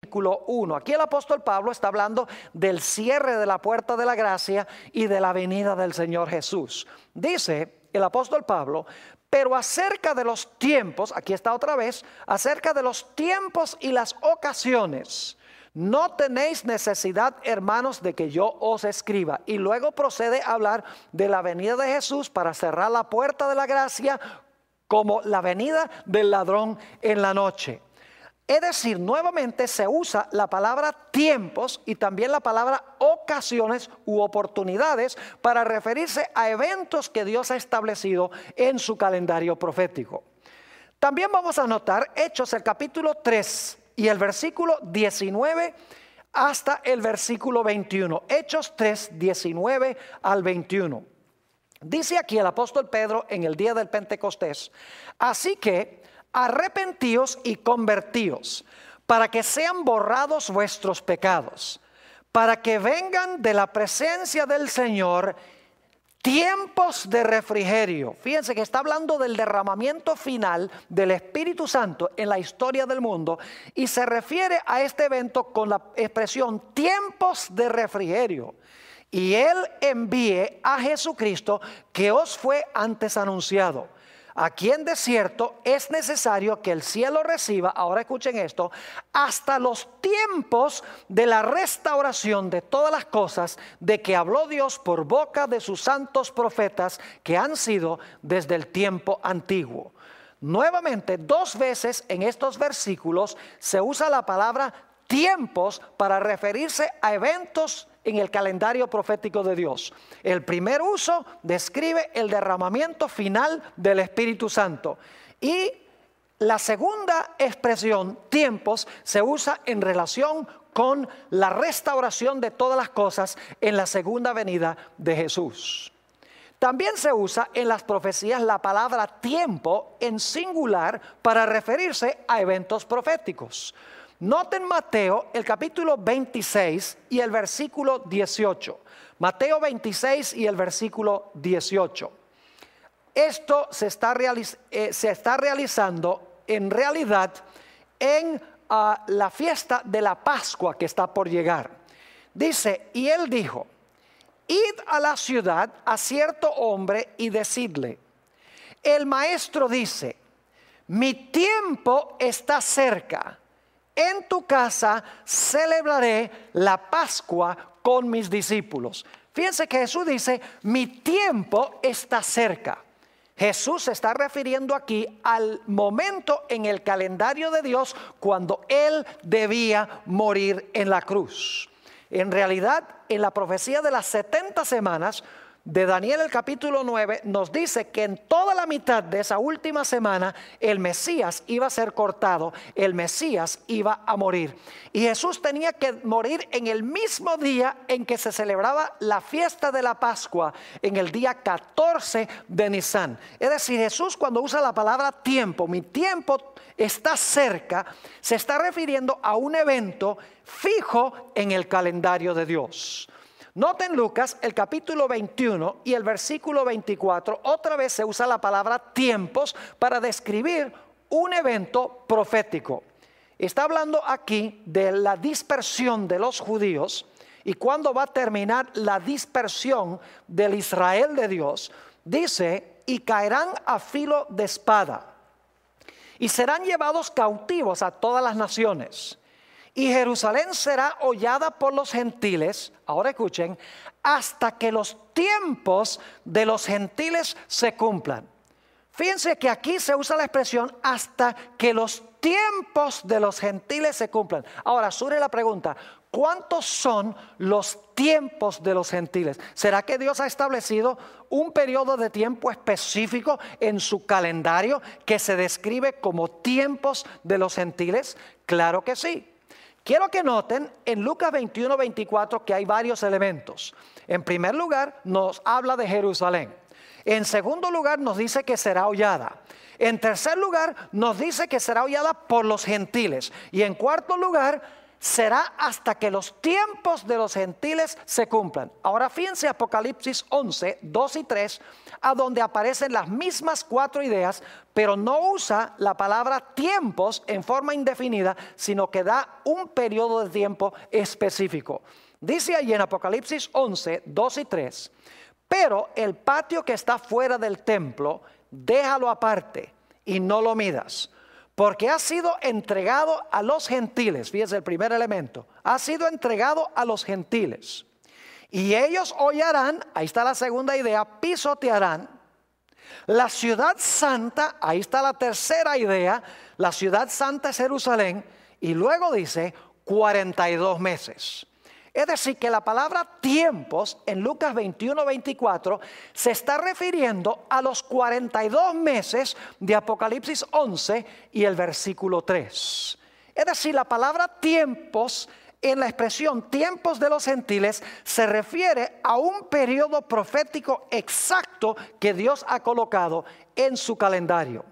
versículo 1. Aquí el apóstol Pablo está hablando del cierre de la puerta de la gracia y de la venida del Señor Jesús. Dice el apóstol Pablo: pero acerca de los tiempos, aquí está otra vez, acerca de los tiempos y las ocasiones, no tenéis necesidad, hermanos, de que yo os escriba. Y luego procede a hablar de la venida de Jesús para cerrar la puerta de la gracia, como la venida del ladrón en la noche. Es decir, nuevamente se usa la palabra tiempos y también la palabra ocasiones u oportunidades para referirse a eventos que Dios ha establecido en su calendario profético. También vamos a notar Hechos, el capítulo 3 y el versículo 19 hasta el versículo 21. Hechos 3, 19 al 21. Dice aquí el apóstol Pedro en el día del Pentecostés: así que arrepentíos y convertíos, para que sean borrados vuestros pecados, para que vengan de la presencia del Señor tiempos de refrigerio. Fíjense que está hablando del derramamiento final del Espíritu Santo en la historia del mundo, y se refiere a este evento con la expresión tiempos de refrigerio. Y Él envíe a Jesucristo, que os fue antes anunciado, a quien de cierto es necesario que el cielo reciba, ahora escuchen esto, hasta los tiempos de la restauración de todas las cosas de que habló Dios por boca de sus santos profetas, que han sido desde el tiempo antiguo. Nuevamente, 2 veces en estos versículos se usa la palabra tiempos para referirse a eventos en el calendario profético de Dios. El primer uso describe el derramamiento final del Espíritu Santo, y la segunda expresión, tiempos, se usa en relación con la restauración de todas las cosas en la segunda venida de Jesús. También se usa en las profecías la palabra tiempo en singular para referirse a eventos proféticos. Noten Mateo, el capítulo 26 y el versículo 18. Mateo 26 y el versículo 18. Esto se está realizando en realidad en la fiesta de la Pascua que está por llegar. Dice: y él dijo: id a la ciudad a cierto hombre y decidle: el maestro dice, mi tiempo está cerca. En tu casa celebraré la Pascua con mis discípulos. Fíjense que Jesús dice: mi tiempo está cerca. Jesús se está refiriendo aquí al momento en el calendario de Dios cuando Él debía morir en la cruz. En realidad, en la profecía de las 70 semanas de Daniel, el capítulo 9, nos dice que en toda la mitad de esa última semana el Mesías iba a ser cortado, el Mesías iba a morir. Y Jesús tenía que morir en el mismo día en que se celebraba la fiesta de la Pascua, en el día 14 de Nisan. Es decir, Jesús, cuando usa la palabra tiempo, mi tiempo está cerca, se está refiriendo a un evento fijo en el calendario de Dios. Noten Lucas, el capítulo 21 y el versículo 24, otra vez se usa la palabra tiempos para describir un evento profético. Está hablando aquí de la dispersión de los judíos y cuándo va a terminar la dispersión del Israel de Dios. Dice: y caerán a filo de espada y serán llevados cautivos a todas las naciones. Y Jerusalén será hollada por los gentiles, ahora escuchen, hasta que los tiempos de los gentiles se cumplan. Fíjense que aquí se usa la expresión hasta que los tiempos de los gentiles se cumplan. Ahora surge la pregunta: ¿cuántos son los tiempos de los gentiles? ¿Será que Dios ha establecido un periodo de tiempo específico en su calendario que se describe como tiempos de los gentiles? Claro que sí. Quiero que noten en Lucas 21, 24 que hay varios elementos. En primer lugar, nos habla de Jerusalén. En segundo lugar, nos dice que será hollada. En tercer lugar, nos dice que será hollada por los gentiles. Y en cuarto lugar, será hasta que los tiempos de los gentiles se cumplan. Ahora fíjense Apocalipsis 11, 2 y 3, a donde aparecen las mismas 4 ideas, pero no usa la palabra tiempos en forma indefinida, sino que da un periodo de tiempo específico. Dice allí en Apocalipsis 11, 2 y 3, pero el patio que está fuera del templo, déjalo aparte y no lo midas, porque ha sido entregado a los gentiles. Fíjese el primer elemento, ha sido entregado a los gentiles. Y ellos hollarán, ahí está la segunda idea, pisotearán la ciudad santa, ahí está la tercera idea, la ciudad santa es Jerusalén. Y luego dice 42 meses. Es decir, que la palabra tiempos en Lucas 21, 24 se está refiriendo a los 42 meses de Apocalipsis 11 y el versículo 3. Es decir, la palabra tiempos en la expresión tiempos de los gentiles se refiere a un periodo profético exacto que Dios ha colocado en su calendario.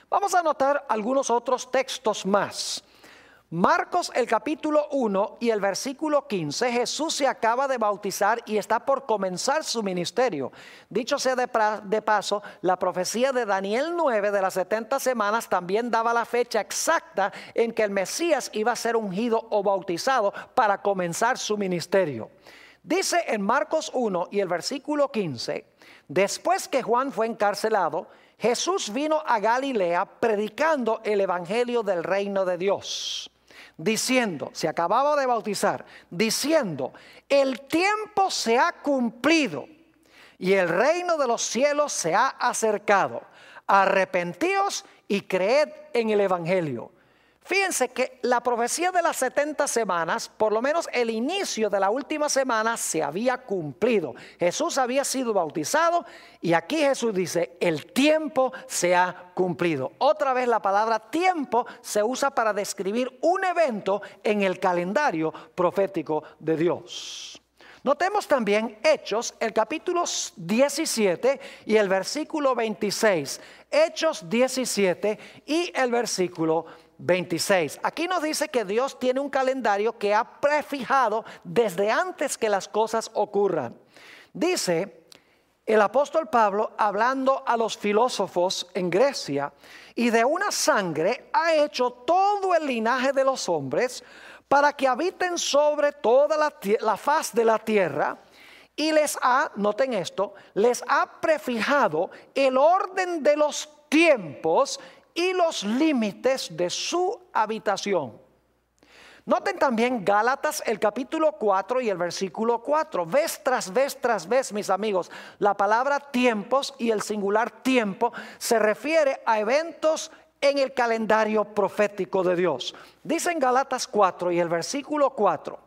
Vamos a anotar algunos otros textos más. Marcos el capítulo 1 y el versículo 15, Jesús se acaba de bautizar y está por comenzar su ministerio. Dicho sea de paso, la profecía de Daniel 9 de las 70 semanas también daba la fecha exacta en que el Mesías iba a ser ungido o bautizado para comenzar su ministerio. Dice en Marcos 1 y el versículo 15, después que Juan fue encarcelado, Jesús vino a Galilea predicando el evangelio del reino de Dios. Diciendo, se acababa de bautizar, diciendo, el tiempo se ha cumplido y el reino de los cielos se ha acercado. Arrepentíos y creed en el evangelio. Fíjense que la profecía de las 70 semanas, por lo menos el inicio de la última semana, se había cumplido. Jesús había sido bautizado y aquí Jesús dice, el tiempo se ha cumplido. Otra vez la palabra tiempo se usa para describir un evento en el calendario profético de Dios. Notemos también Hechos, el capítulo 17 y el versículo 26. Hechos 17 y el versículo 26. Aquí nos dice que Dios tiene un calendario que ha prefijado desde antes que las cosas ocurran. Dice el apóstol Pablo hablando a los filósofos en Grecia, y de una sangre ha hecho todo el linaje de los hombres para que habiten sobre toda la faz de la tierra, y les ha, noten esto, les ha prefijado el orden de los tiempos y los límites de su habitación. Noten también Gálatas el capítulo 4 y el versículo 4. Vez tras vez tras vez, mis amigos, la palabra tiempos y el singular tiempo se refiere a eventos en el calendario profético de Dios. Dice en Gálatas 4 y el versículo 4,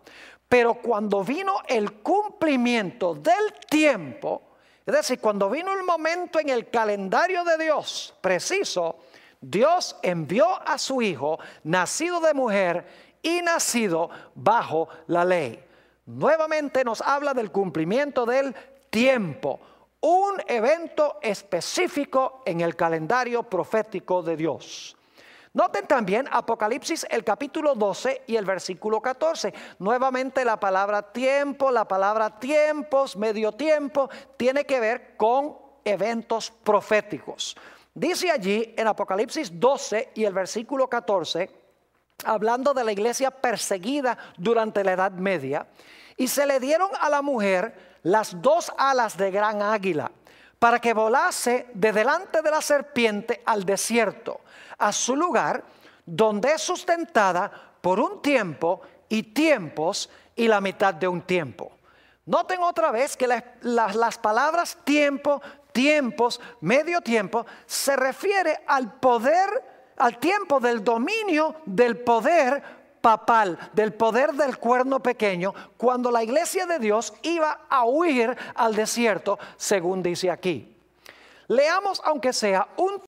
pero cuando vino el cumplimiento del tiempo, es decir, cuando vino el momento en el calendario de Dios preciso, Dios envió a su Hijo, nacido de mujer y nacido bajo la ley. Nuevamente nos habla del cumplimiento del tiempo, un evento específico en el calendario profético de Dios. Noten también Apocalipsis el capítulo 12 y el versículo 14. Nuevamente la palabra tiempo, la palabra tiempos, medio tiempo, tiene que ver con eventos proféticos. Dice allí en Apocalipsis 12 y el versículo 14, hablando de la iglesia perseguida durante la Edad Media, y se le dieron a la mujer las 2 alas de gran águila, para que volase de delante de la serpiente al desierto, a su lugar, donde es sustentada por un tiempo y tiempos y la mitad de un tiempo. Noten otra vez que las palabras tiempo, tiempos, medio tiempo, se refiere al poder, al tiempo del dominio del poder papal, del poder del cuerno pequeño, cuando la iglesia de Dios iba a huir al desierto, según dice aquí. Leamos aunque sea un